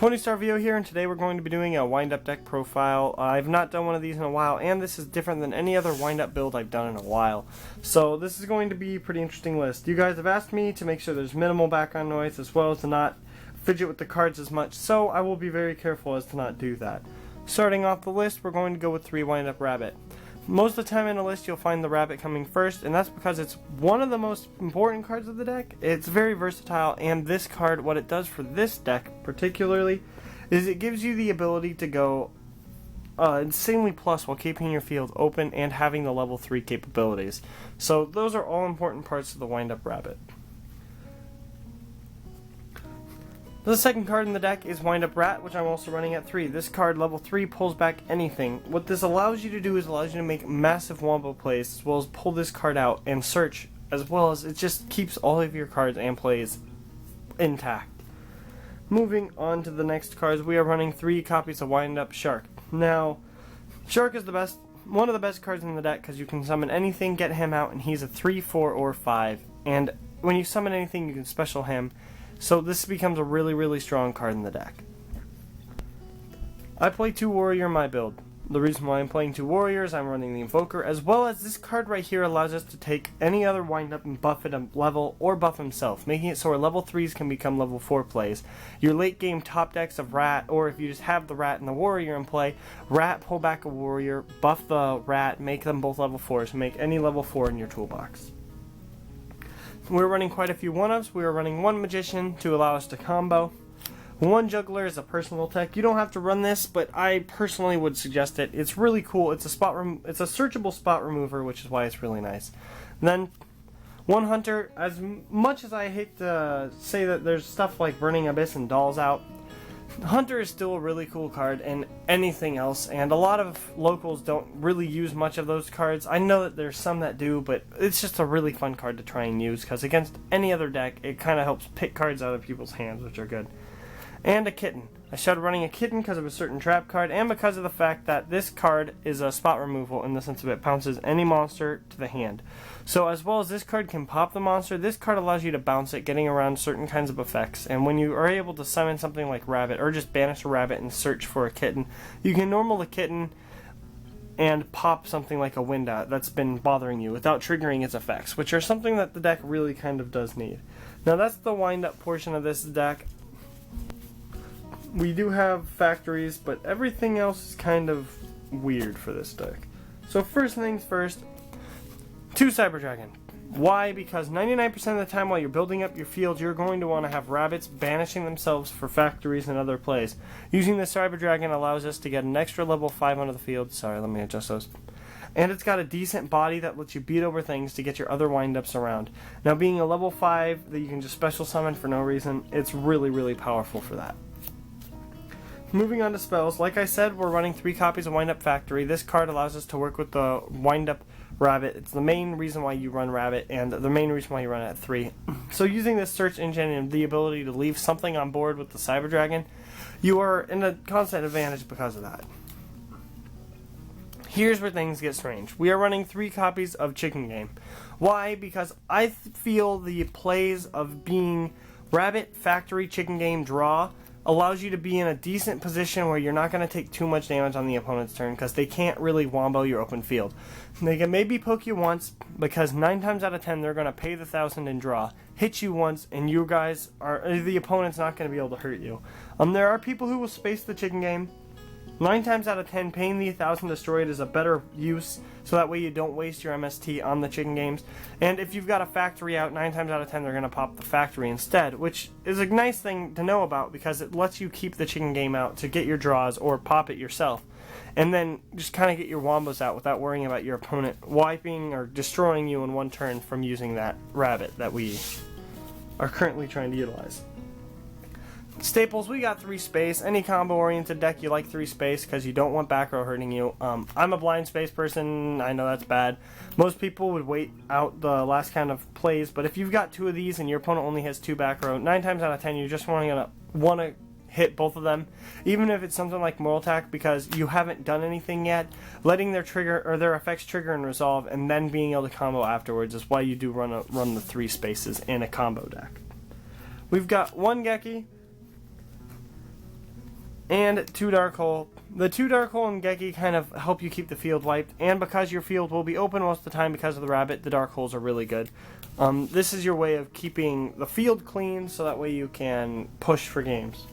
PointyStarVio here, and today we're going to be doing a wind-up deck profile. I've not done one of these in a while, and this is different than any other wind-up build I've done in a while. So this is going to be a pretty interesting list. You guys have asked me to make sure there's minimal background noise, as well as to not fidget with the cards as much, so I will be very careful as to not do that. Starting off the list, we're going to go with 3 wind-up rabbit. Most of the time in a list you'll find the rabbit coming first, and that's because it's one of the most important cards of the deck. It's very versatile, and this card, what it does for this deck particularly, is it gives you the ability to go insanely plus while keeping your field open and having the level 3 capabilities. So those are all important parts of the wind-up rabbit. The second card in the deck is Wind Up Rat, which I'm also running at 3. This card, level 3, pulls back anything. What this allows you to do is allows you to make massive wombo plays, as well as pull this card out and search, as well as it just keeps all of your cards and plays intact. Moving on to the next cards, we are running 3 copies of Wind Up Shark. Now, Shark is one of the best cards in the deck because you can summon anything, get him out, and he's a 3, 4, or 5. And when you summon anything, you can special him. So this becomes a really, really strong card in the deck. I play 2 warrior in my build. The reason why I'm playing 2 warriors, I'm running the invoker, as well as this card right here allows us to take any other wind up and buff it a level or buff himself, making it so our level 3s can become level 4 plays. Your late game top decks of rat, or if you just have the rat and the warrior in play, rat pull back a warrior, buff the rat, make them both level 4s, make any level 4 in your toolbox. We're running quite a few 1-ups. We are running 1 magician to allow us to combo. 1 juggler is a personal tech. You don't have to run this, but I personally would suggest it. It's really cool. It's a searchable spot remover, which is why it's really nice. And then 1 hunter. As much as I hate to say that there's stuff like Burning Abyss and Dolls out, Hunter is still a really cool card, and anything else, and a lot of locals don't really use much of those cards. I know that there's some that do, but it's just a really fun card to try and use, because against any other deck, it kind of helps pick cards out of people's hands, which are good. And a kitten. I started running a kitten because of a certain trap card, and because of the fact that this card is a spot removal in the sense of it bounces any monster to the hand. So as well as this card can pop the monster, this card allows you to bounce it, getting around certain kinds of effects. And when you are able to summon something like rabbit, or just banish a rabbit and search for a kitten, you can normal the kitten and pop something like a wind out that's been bothering you without triggering its effects, which are something that the deck really kind of does need. Now that's the wind up portion of this deck. We do have factories, but everything else is kind of weird for this deck. So first things first, 2 Cyber Dragon. Why? Because 99% of the time while you're building up your field, you're going to want to have rabbits banishing themselves for factories and other plays. Using the Cyber Dragon allows us to get an extra level 5 onto the field. Sorry, let me adjust those. And it's got a decent body that lets you beat over things to get your other wind-ups around. Now being a level 5 that you can just special summon for no reason, it's really, really powerful for that. Moving on to spells, like I said, we're running 3 copies of Wind Up Factory. This card allows us to work with the Wind Up Rabbit. It's the main reason why you run Rabbit, and the main reason why you run it at 3. So using this search engine and the ability to leave something on board with the Cyber Dragon, you are in a constant advantage because of that. Here's where things get strange. We are running 3 copies of Chicken Game. Why? Because I feel the plays of being Rabbit, Factory, Chicken Game, Draw allows you to be in a decent position where you're not going to take too much damage on the opponent's turn because they can't really wombo your open field. They can maybe poke you once because 9 times out of 10 they're going to pay the 1,000 and draw, hit you once, and you guys the opponent's not going to be able to hurt you. There are people who will space the Chicken Game. 9 times out of 10, paying the 1,000 destroyed is a better use, so that way you don't waste your MST on the Chicken Games. And if you've got a factory out, 9 times out of 10 they're going to pop the factory instead, which is a nice thing to know about because it lets you keep the Chicken Game out to get your draws or pop it yourself. And then just kind of get your wombos out without worrying about your opponent wiping or destroying you in one turn from using that rabbit that we are currently trying to utilize. Staples, we got 3 space. Any combo oriented deck you like 3 space because you don't want back row hurting you. I'm a blind space person, I know that's bad. Most people would wait out the last kind of plays, but if you've got 2 of these and your opponent only has 2 back row, 9 times out of 10 you're just want to hit both of them, even if it's something like Moral Attack, because you haven't done anything yet. Letting their trigger or their effects trigger and resolve, and then being able to combo afterwards is why you do run the 3 spaces in a combo deck. We've got 1 Geki, and 2 Dark Hole. The 2 Dark Hole and Geki kind of help you keep the field wiped, and because your field will be open most of the time because of the rabbit, the Dark Holes are really good. This is your way of keeping the field clean, so that way you can push for games.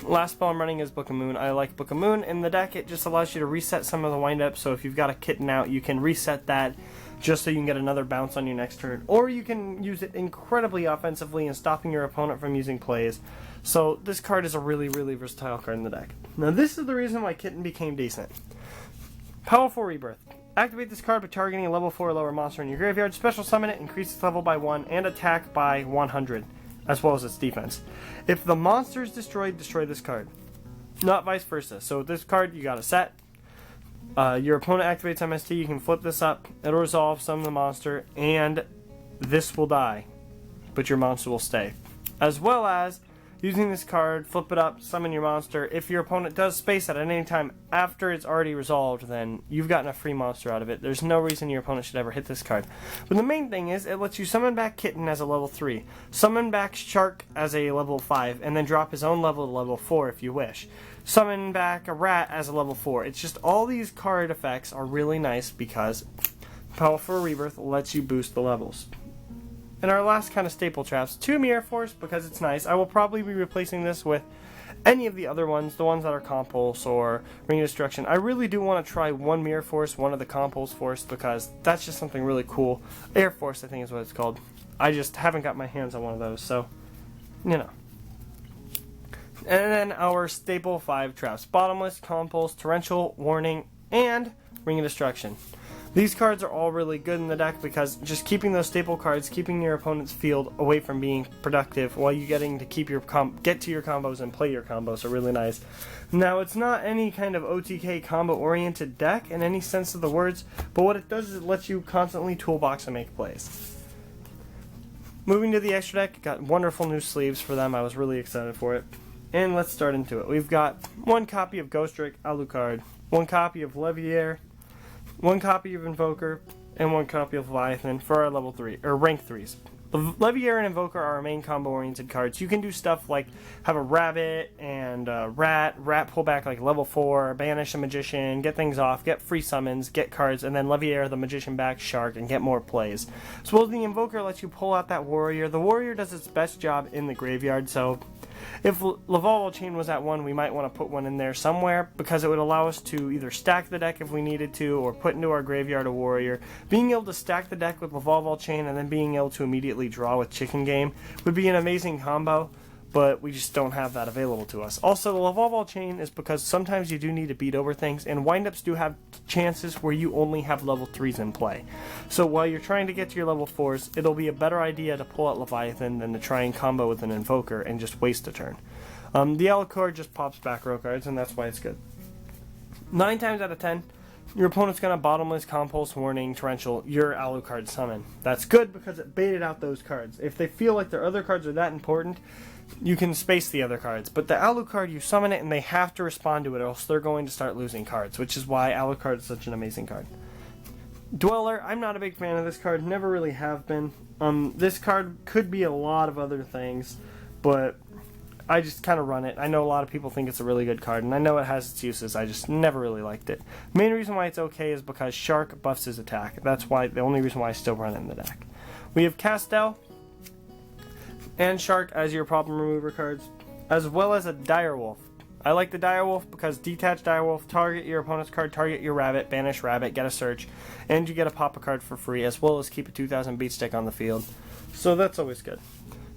Last spell I'm running is Book of Moon. I like Book of Moon. In the deck, it just allows you to reset some of the windup, so if you've got a kitten out, you can reset that just so you can get another bounce on your next turn. Or you can use it incredibly offensively in stopping your opponent from using plays. So this card is a really, really versatile card in the deck. Now this is the reason why Kitten became decent. Powerful Rebirth. Activate this card by targeting a level 4 or lower monster in your graveyard. Special summon it, increase its level by 1, and attack by 100, as well as its defense. If the monster is destroyed, destroy this card. Not vice versa. So with this card, you got a set. Your opponent activates MST, you can flip this up, it'll resolve, summon the monster, and this will die, but your monster will stay. As well as, using this card, flip it up, summon your monster. If your opponent does space it at any time after it's already resolved, then you've gotten a free monster out of it. There's no reason your opponent should ever hit this card. But the main thing is, it lets you summon back Kitten as a level 3, summon back Shark as a level 5, and then drop his own level to level 4 if you wish. Summon back a Rat as a level 4. It's just all these card effects are really nice because Powerful Rebirth lets you boost the levels. And our last kind of staple traps, 2 Mirror Force because it's nice. I will probably be replacing this with any of the other ones, the ones that are Compulse or Ring of Destruction. I really do want to try 1 Mirror Force, one of the Compulse Force, because that's just something really cool. Air Force, I think is what it's called. I just haven't got my hands on one of those, so, you know. And then our staple 5 traps, Bottomless, Compulse, Torrential, Warning, and Ring of Destruction. These cards are all really good in the deck because just keeping those staple cards, keeping your opponent's field away from being productive while you getting to keep your get to your combos and play your combos are really nice. Now, it's not any kind of OTK combo-oriented deck in any sense of the words, but what it does is it lets you constantly toolbox and make plays. Moving to the extra deck, got wonderful new sleeves for them. I was really excited for it. And let's start into it. We've got 1 copy of Ghost Drake, Alucard, 1 copy of Leviair, 1 copy of Invoker, and 1 copy of Leviathan for our level 3, or rank 3s. The Leviair and Invoker are our main combo-oriented cards. You can do stuff like have a Rabbit and Rat pull back like level 4, banish a Magician, get things off, get free summons, get cards, and then Leviair the Magician back, Shark, and get more plays. As well as the Invoker lets you pull out that Warrior. The Warrior does its best job in the graveyard, so if Lavalval Chain was at 1, we might want to put 1 in there somewhere because it would allow us to either stack the deck if we needed to or put into our graveyard a Warrior. Being able to stack the deck with Lavalval Chain and then being able to immediately draw with Chicken Game would be an amazing combo, but we just don't have that available to us. Also, the Lavalval Chain is because sometimes you do need to beat over things, and windups do have chances where you only have level 3s in play. So while you're trying to get to your level 4s, it'll be a better idea to pull out Leviathan than to try and combo with an Invoker and just waste a turn. The Alucard just pops back row cards, and that's why it's good. 9 times out of 10, your opponent's going to Bottomless, Compulse, Warning, Torrential, your Alucard summon. That's good because it baited out those cards. If they feel like their other cards are that important, you can space the other cards. But the Alucard, you summon it and they have to respond to it or else they're going to start losing cards, which is why Alucard is such an amazing card. Dweller, I'm not a big fan of this card, never really have been. This card could be a lot of other things, but I just kind of run it. I know a lot of people think it's a really good card, and I know it has its uses. I just never really liked it. The main reason why it's okay is because Shark buffs his attack. That's why the only reason why I still run it in the deck. We have Castel and Shark as your problem remover cards, as well as a Direwolf. I like the Direwolf because detach Direwolf, target your opponent's card, target your Rabbit, banish Rabbit, get a search, and you get a pop a card for free, as well as keep a 2000 beat stick on the field. So that's always good.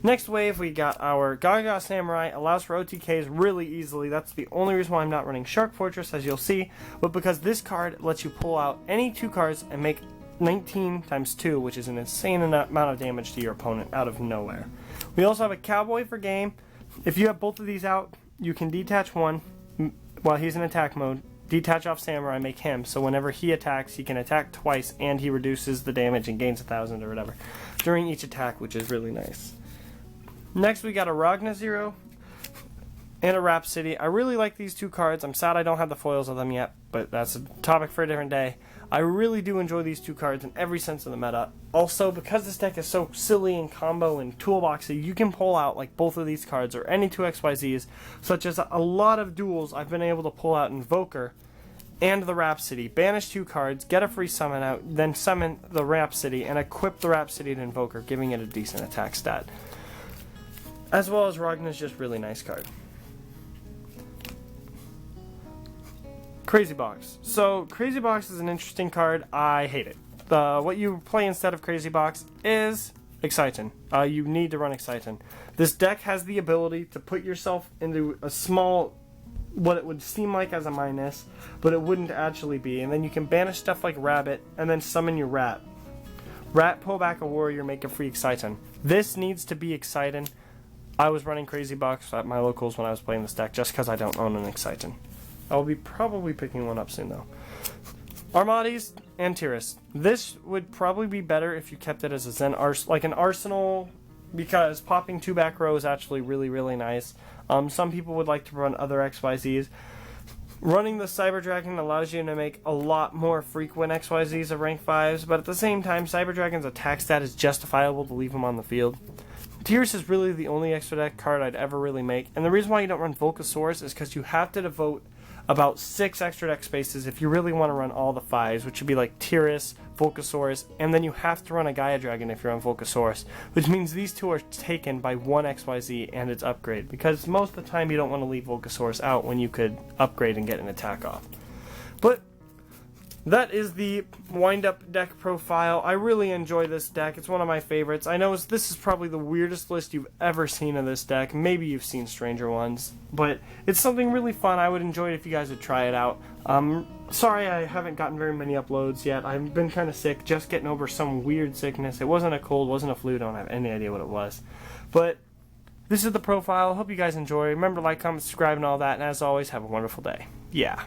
Next wave, we got our Gaga Samurai, allows for OTKs really easily. That's the only reason why I'm not running Shark Fortress, as you'll see, but because this card lets you pull out any 2 cards and make 19 times 2, which is an insane amount of damage to your opponent out of nowhere. We also have a Cowboy for game. If you have both of these out, you can detach one while he's in attack mode, detach off Samurai, make him, so whenever he attacks, he can attack twice, and he reduces the damage and gains 1,000 or whatever during each attack, which is really nice. Next, we got a Ragna Zero. and a Rhapsody. I really like these two cards. I'm sad I don't have the foils of them yet, but that's a topic for a different day. I really do enjoy these two cards in every sense of the meta. Also, because this deck is so silly and combo and toolboxy, you can pull out like both of these cards or any two XYZs, such as a lot of duels I've been able to pull out Invoker and the Rhapsody, banish two cards, get a free summon out, then summon the Rhapsody and equip the Rhapsody to Invoker, giving it a decent attack stat. As well as Ragna's just really nice card. Crazy Box. So Crazy Box is an interesting card. I hate it. What you play instead of Crazy Box is Exciton. You need to run Exciton. This deck has the ability to put yourself into a small, what it would seem like as a minus, but it wouldn't actually be. And then you can banish stuff like Rabbit and then summon your Rat. Rat, pull back a Warrior, make a free Exciton. This needs to be Exciton. I was running Crazy Box at my locals when I was playing this deck just because I don't own an Exciton. I'll be probably picking one up soon though. Armades and Tiras. This would probably be better if you kept it as a Zen like an Arsenal, because popping 2 back row is actually really, really nice. Some people would like to run other XYZs. Running the Cyber Dragon allows you to make a lot more frequent XYZs of rank 5s, but at the same time, Cyber Dragon's attack stat is justifiable to leave him on the field. Tiras is really the only extra deck card I'd ever really make, and the reason why you don't run Volcasaurus is because you have to devote about 6 extra deck spaces if you really want to run all the 5s, which would be like Tiras, Volcasaurus, and then you have to run a Gaia Dragon if you're on Volcasaurus, which means these two are taken by one XYZ and its upgrade, because most of the time you don't want to leave Volcasaurus out when you could upgrade and get an attack off. But that is the wind-up deck profile. I really enjoy this deck. It's one of my favorites. I know this is probably the weirdest list you've ever seen of this deck. Maybe you've seen stranger ones, but it's something really fun. I would enjoy it if you guys would try it out. Sorry I haven't gotten very many uploads yet. I've been kind of sick, just getting over some weird sickness. It wasn't a cold, wasn't a flu, don't have any idea what it was. But this is the profile. Hope you guys enjoy. Remember to like, comment, subscribe, and all that. And as always, have a wonderful day. Yeah.